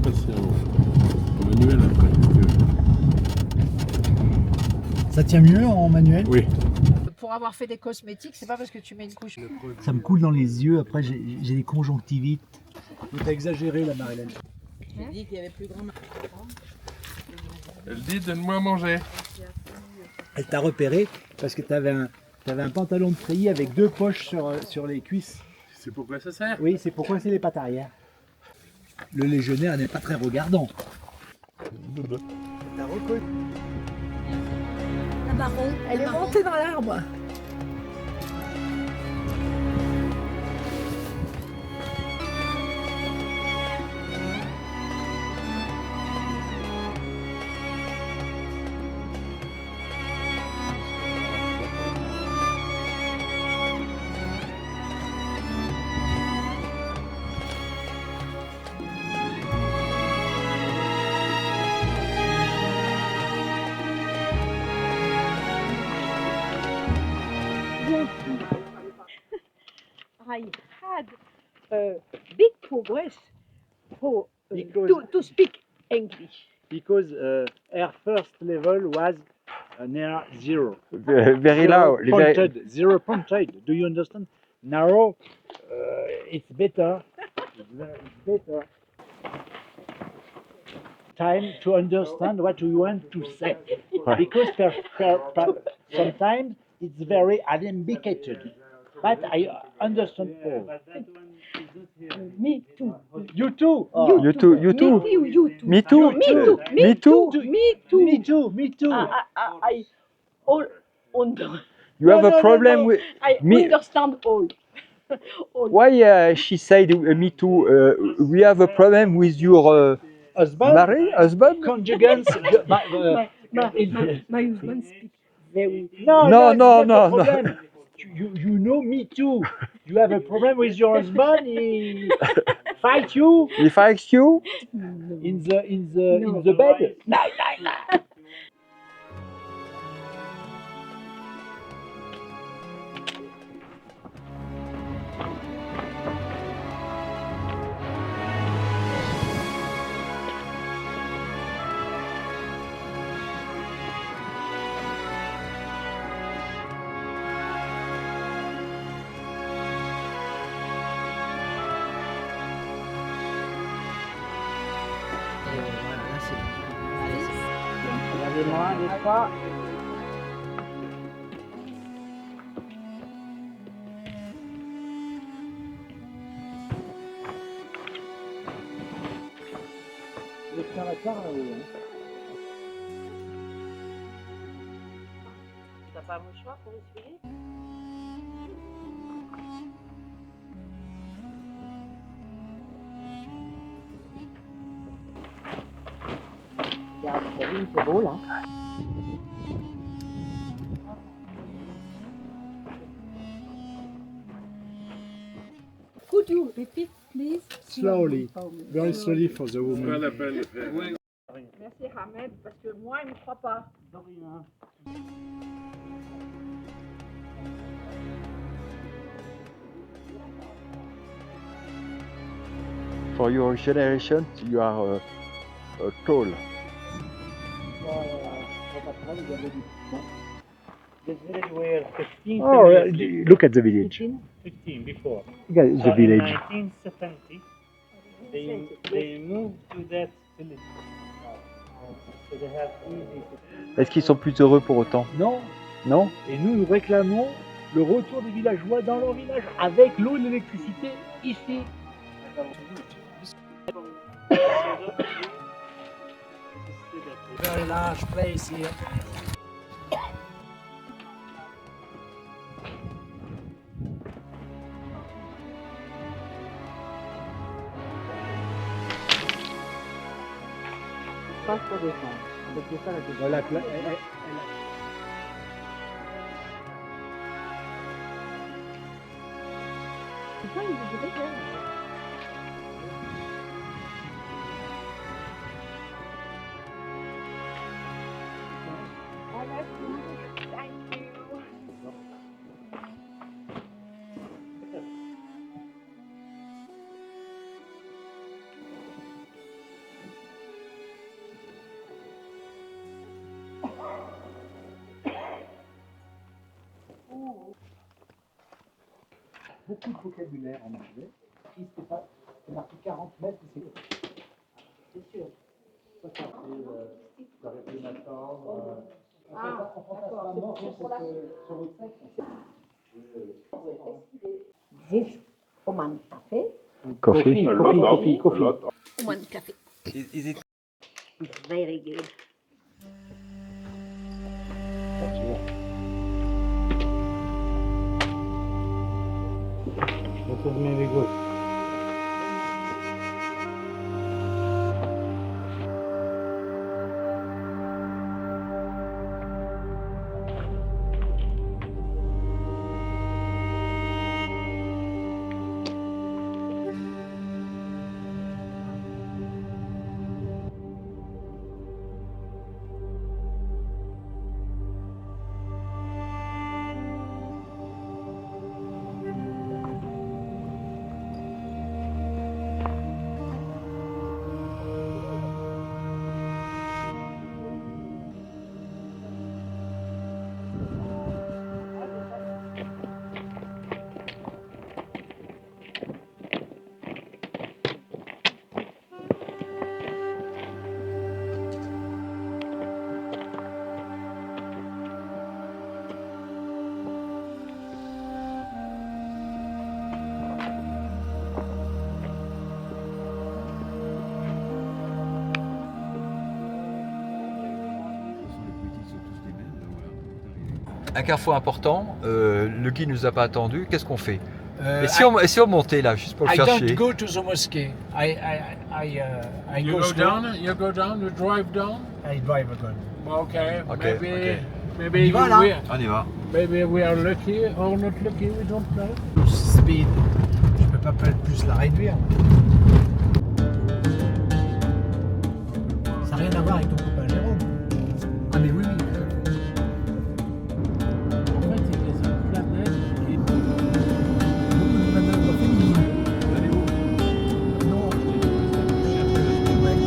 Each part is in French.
passer en manuel après. Ça tient mieux en manuel? Oui. Pour avoir fait des cosmétiques, c'est pas parce que tu mets une couche. Ça me coule dans les yeux, après j'ai des conjonctivites. T'as exagéré là, Marilyn. J'ai dit qu'il y avait plus grand. Elle dit donne-moi à manger. Elle t'a repéré parce que t'avais un pantalon de treillis avec deux poches sur les cuisses. C'est pourquoi ça sert? Oui, c'est pour coincer les pattes arrière. Le légionnaire n'est pas très regardant. T'as reconnu? La marron. Elle est montée dans l'arbre. I had a big progress for to speak English. Because her first level was near zero. Very loud. Zero pointed. Do you understand? Now it's better. It's better. Time to understand what we want to say. Because sometimes it's very alembicated. But I understand all. Me too. You too. You too. You too. Me too. Me too. Me too. Me too. Me too. Me too. I all under. You have a problem no. with I me. understand all. All. Why she said me too? We have a problem with your Husband. husband. Conjugants. My husband speak very. No, No, it's no, not no, a no. problem. You know me too. You have a problem with your husband. He fight you If I ask you, in the bed. No. Regardez-moi, les trois. T'as pas un mouchoir pour essuyer? Regarde, t'as vu, c'est beau là. Could you repeat, please? Slowly, very slowly for the Pas woman. la peine de faire. Merci Ahmed, parce que moi, il me croit pas. for your generation, you are tall. This village were 15 Oh, years look at the village. 15 before. Look at So the village. in 1970, they moved to that village. So they have easy. Est-ce qu'ils sont plus heureux pour autant? Non. Non? Et nous réclamons le retour des villageois dans leur village avec l'eau et l'électricité ici. Very large place here. Pas pour descendre. Avec ça, la question. Voilà, C'est pas une bibliothèque, là. Thank you. beaucoup de vocabulaire en anglais. Ici, c'est marqué 40 mètres, c'est sûr. Ça, ça aurait pu m'attendre. Sur votre sexe. This Oman Cafe Coffee. Oman Cafe. Is it? It's very good. This is maybe good. Un carrefour important, le guide nous a pas attendu, qu'est-ce qu'on fait? Et si on montait là, juste pour le I faire don't chier? go to the mosque. I You go go slow. down, you drive down. I drive again. Okay, Okay, maybe, okay. maybe On y va, là? On y va. maybe we are lucky or not lucky, we don't know. Speed. Je peux pas plus la réduire. Ça n'a rien à voir avec ton copain Jérôme. Ah mais oui, oui. En fait, c'est une planète qui Beaucoup de manœuvres féminines. Non. Ouais.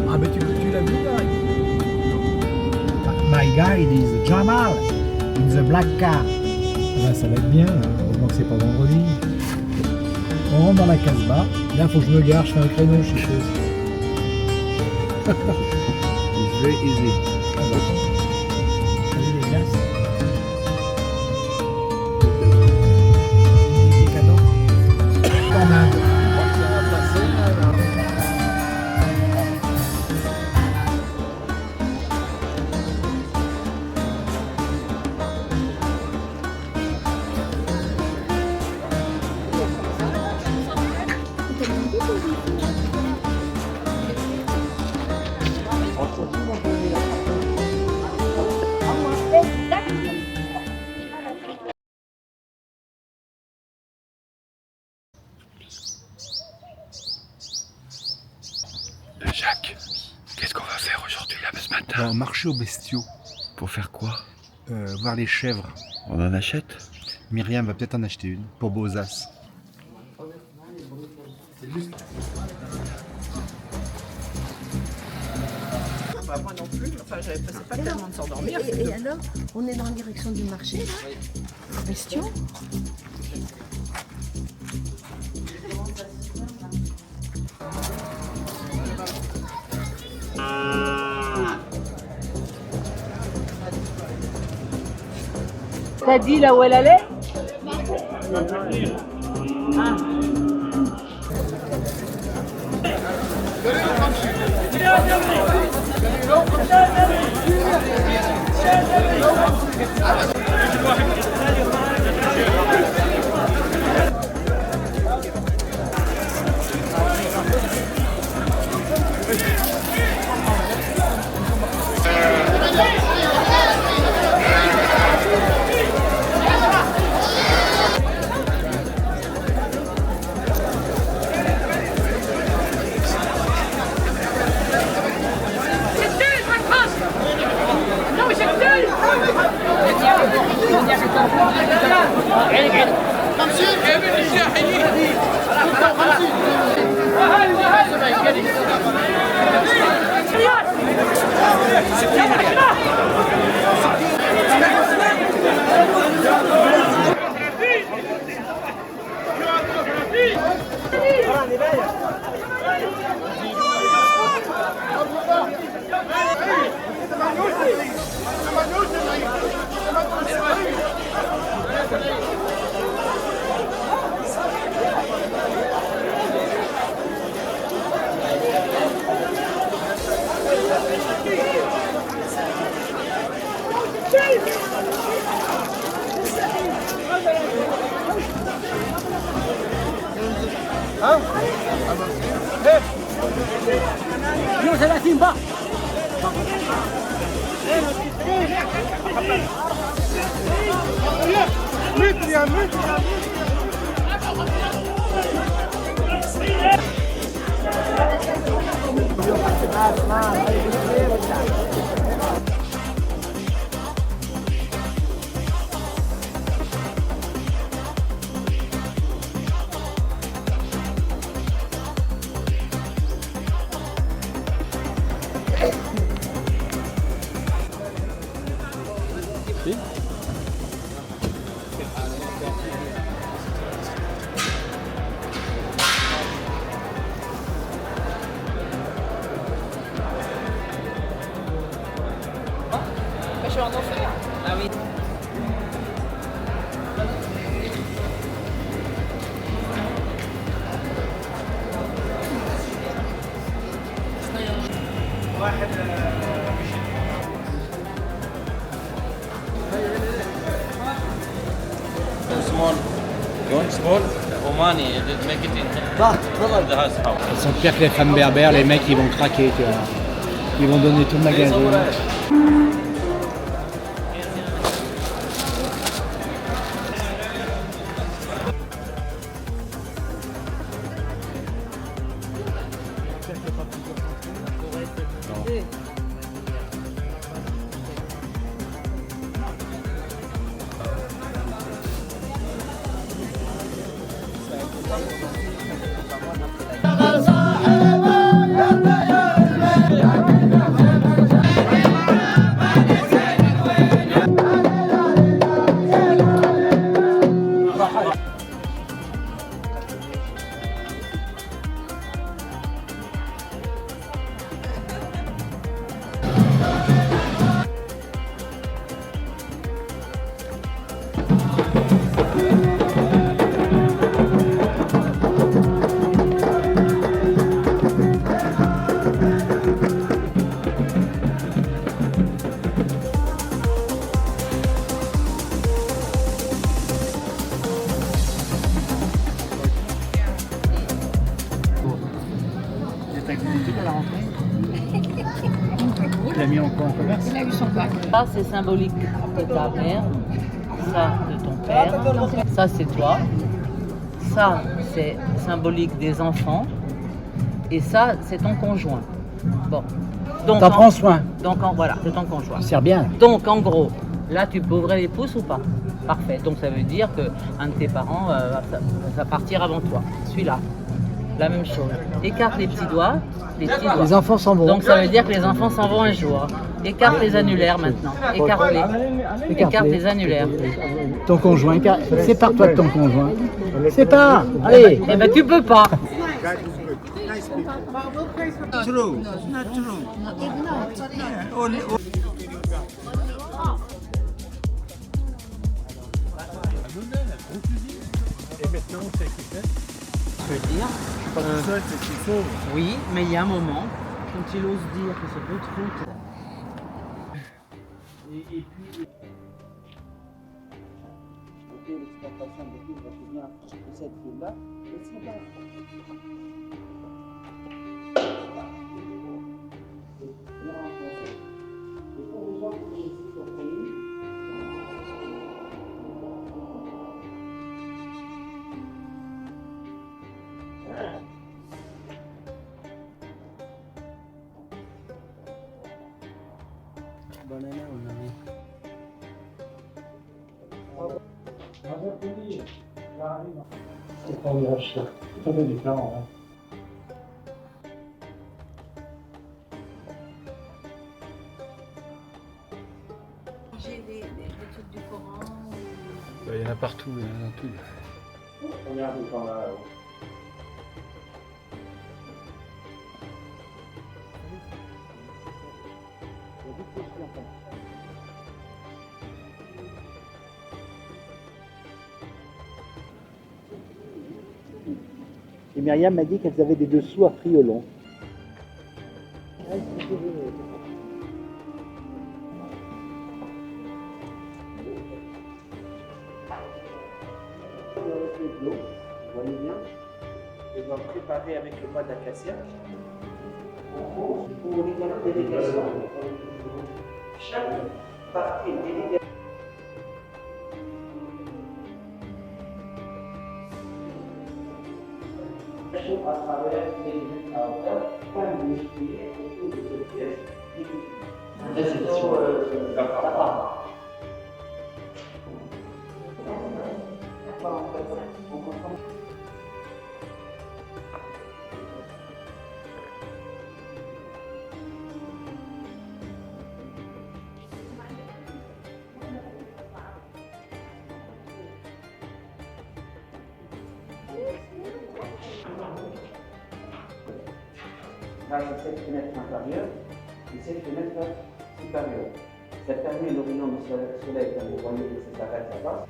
Ah mais tu l'as vu là? My guide is Jamal in the black car. Ah bah, ça va être bien, hein. Heureusement que c'est pas vendredi. On rentre dans la Casbah. Là, faut que je me gare, je fais un créneau, je suis chose. It's very easy. Ah bah. Salut les glaces. Il est décadent. En Inde. Jacques, qu'est-ce qu'on va faire aujourd'hui là ce matin? On va marcher aux bestiaux, Pour faire quoi? voir les chèvres. On en achète? Myriam va peut-être en acheter une pour Beausas. Moi non plus, enfin, c'est pas tellement de s'endormir. Et alors, on est dans la direction du marché, là? Question? T'as dit là où elle allait? No, it's a Small. You want small? Omani, make it in the house. Elles sont pires que les femmes berbères, les mecs ils vont craquer, tu vois. Ils vont donner tout le magasin. Tu l'as mis en commerce? Il a eu son bac. Ça, c'est symbolique de ta mère, ça, de ton père, ça, c'est toi, ça, c'est symbolique des enfants, et ça, c'est ton conjoint. Bon. T'en prends soin. Donc, voilà, c'est ton conjoint. Ça sert bien. Donc, en gros, là, tu peux ouvrir les pouces ou pas? Parfait. Donc, ça veut dire qu'un de tes parents va partir avant toi. Celui-là. La même chose. Écarte les petits doigts. Les enfants s'en vont. Donc, ça veut dire que les enfants s'en vont un jour. Écarte les annulaires maintenant. Écarte-les. Écarte les annulaires. Ton conjoint, sépare-toi de ton conjoint. Sépare. Allez. Eh ben, tu peux pas. Et maintenant, on sait qui c'est. Je peux dire. Seul, c'est ce qu'il faut. Oui, mais il y a un moment, quand il ose dire que c'est votre faute. Et puis... l'exploitation de fibres provient de cette fibre et c'est pas et pour les gens qui sont ici sur le pays, bonne année, mon ami. C'est pas lâche, ça fait différent. Hein. J'ai des trucs du Coran. Il y en a partout, il y en a tout. Regarde quand là. Et Myriam m'a dit qu'elles avaient des dessous à friolon. Vous voyez bien, et doit préparer avec le bois d'acacia. Pour les délégations, chaque partie délégation. À travers les luttes à hauteur, comme vous expliquez autour de cette pièce. Grâce à cette fenêtre inférieure et cette fenêtre supérieure. Ça permet l'horizon du soleil, comme vous voyez que ça s'arrête là-bas.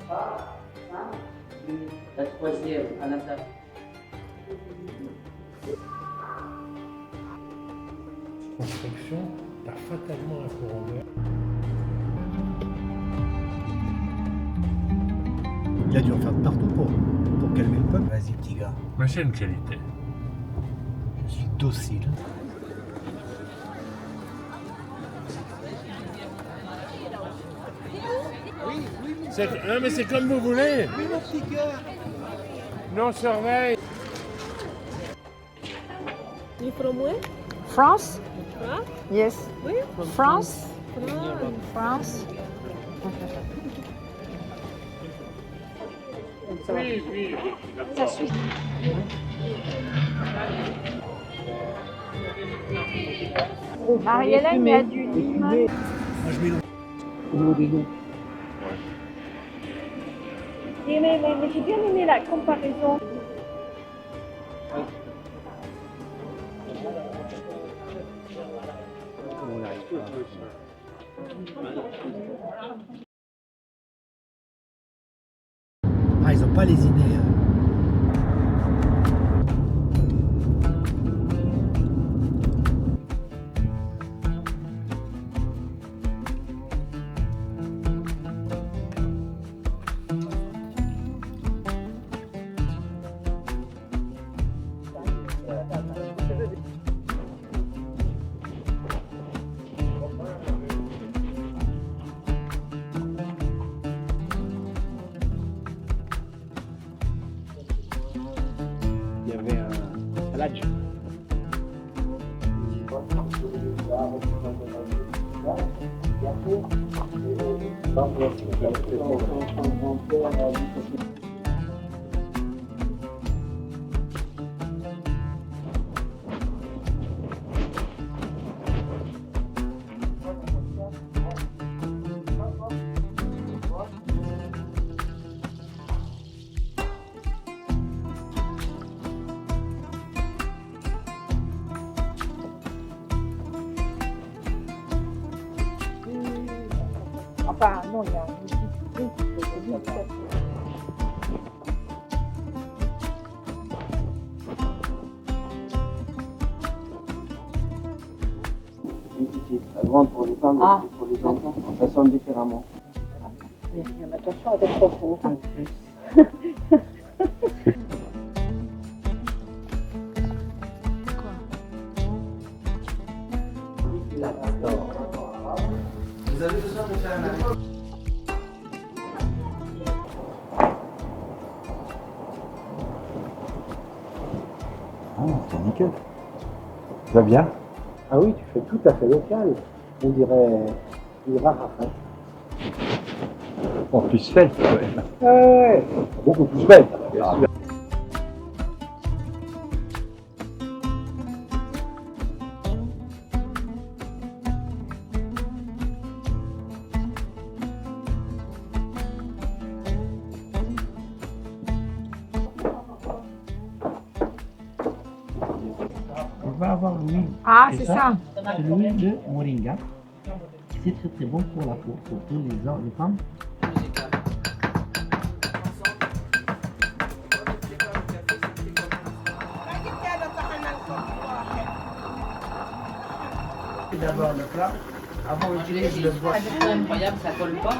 La troisième à l'intérieur. Construction, t'as fatalement un courant d'air. Il a dû en faire de partout pour calmer le peuple. Vas-y, petit gars. Ma chaîne qualité. Je suis docile. Mais c'est comme vous voulez. Oui, mon petit cœur. Non, surveille. You from where? France? Huh? Yes. Where? France? France? Oui, oui. Ça suit. Marie-Hélène, il y a du limon. Moi, je mélange. Au niveau des noms. Mais j'ai bien aimé la comparaison. Ah, ils n'ont pas les idées. Hein. Il y avait un ladge. Enfin, non, il y a une La grande pour les femmes, la petite pour les enfants, ça sonne différemment. attention avec trop gros. En plus. Vous avez besoin de faire un arrêt. Ah, c'est nickel. Ça va bien? Ah oui, tu fais tout à fait local. On dirait Raphaël. En plus svelte, quand même. Ouais, beaucoup plus belle. Bien sûr. On va avoir l'huile. Ah, c'est ça. C'est l'huile de moringa. C'est très très bon pour la peau, surtout les femmes. D'abord le plat, avant on utilise le bois. C'est incroyable, ça colle pas.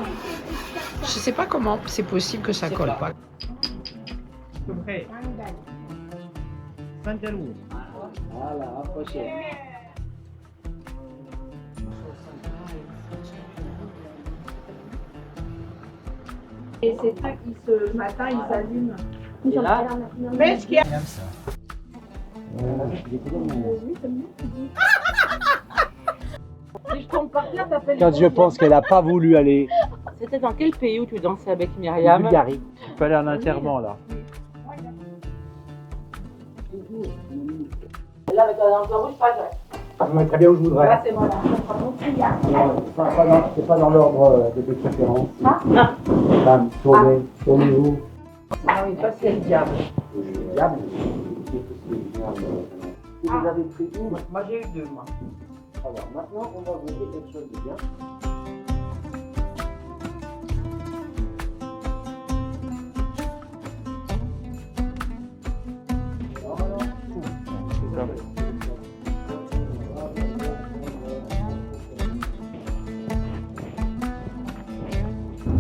Je sais pas comment c'est possible que ça colle pas. Prêt. Sandalwood. Voilà, approchez. Et ces trucs, ce matin, ils s'allument. Et là, Mais ce qu'il y a... J'aime ça. si je tombe par terre, t'appelles. Quand je pense qu'elle n'a pas voulu aller C'était dans quel pays où tu dansais avec en Myriam? Bulgarie. Il fallait un enterrement là. Là, avec la lampe rouge, pas Je mettrais bien où je voudrais. là, c'est bon. C'est pas dans l'ordre de préférence. Madame, tournez-vous. Ah oui, ça c'est le diable. Le diable, vous avez pris une. Moi j'ai eu 2, moi. Alors maintenant, on va vous dire quelque chose de bien.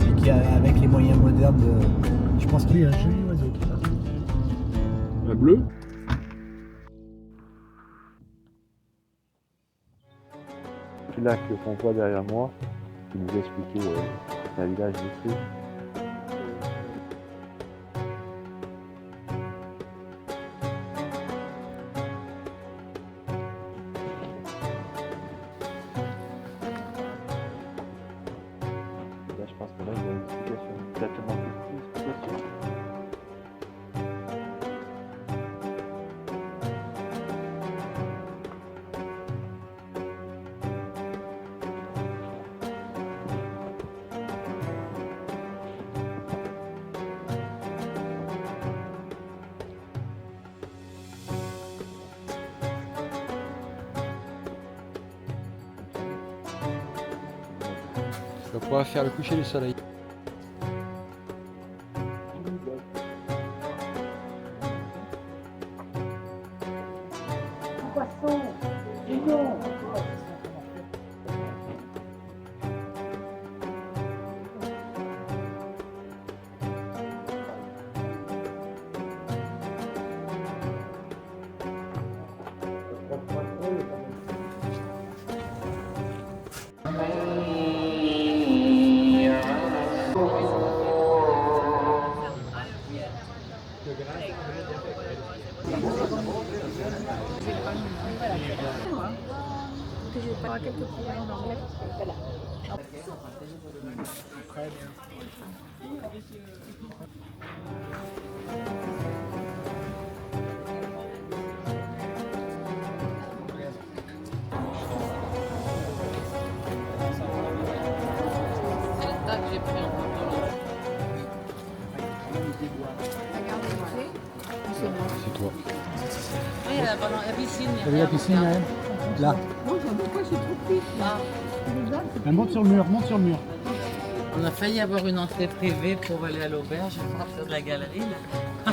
Et qui, avec les moyens modernes, je pense qu'il est un joli oiseau. Tout ça. Un bleu. Le lac qu'on voit derrière moi, qui nous a expliqué un village détruit. Là, je pense que là, il y a une explication. Exactement une explication. On va pouvoir faire le coucher du soleil. C'est le tas que j'ai pris en photo. C'est toi. Oui, il y a la piscine. T'as vu la piscine, hein? Là. Monte sur le mur, monte sur le mur. On a failli avoir une entrée privée pour aller à l'auberge à partir de la galerie. Là.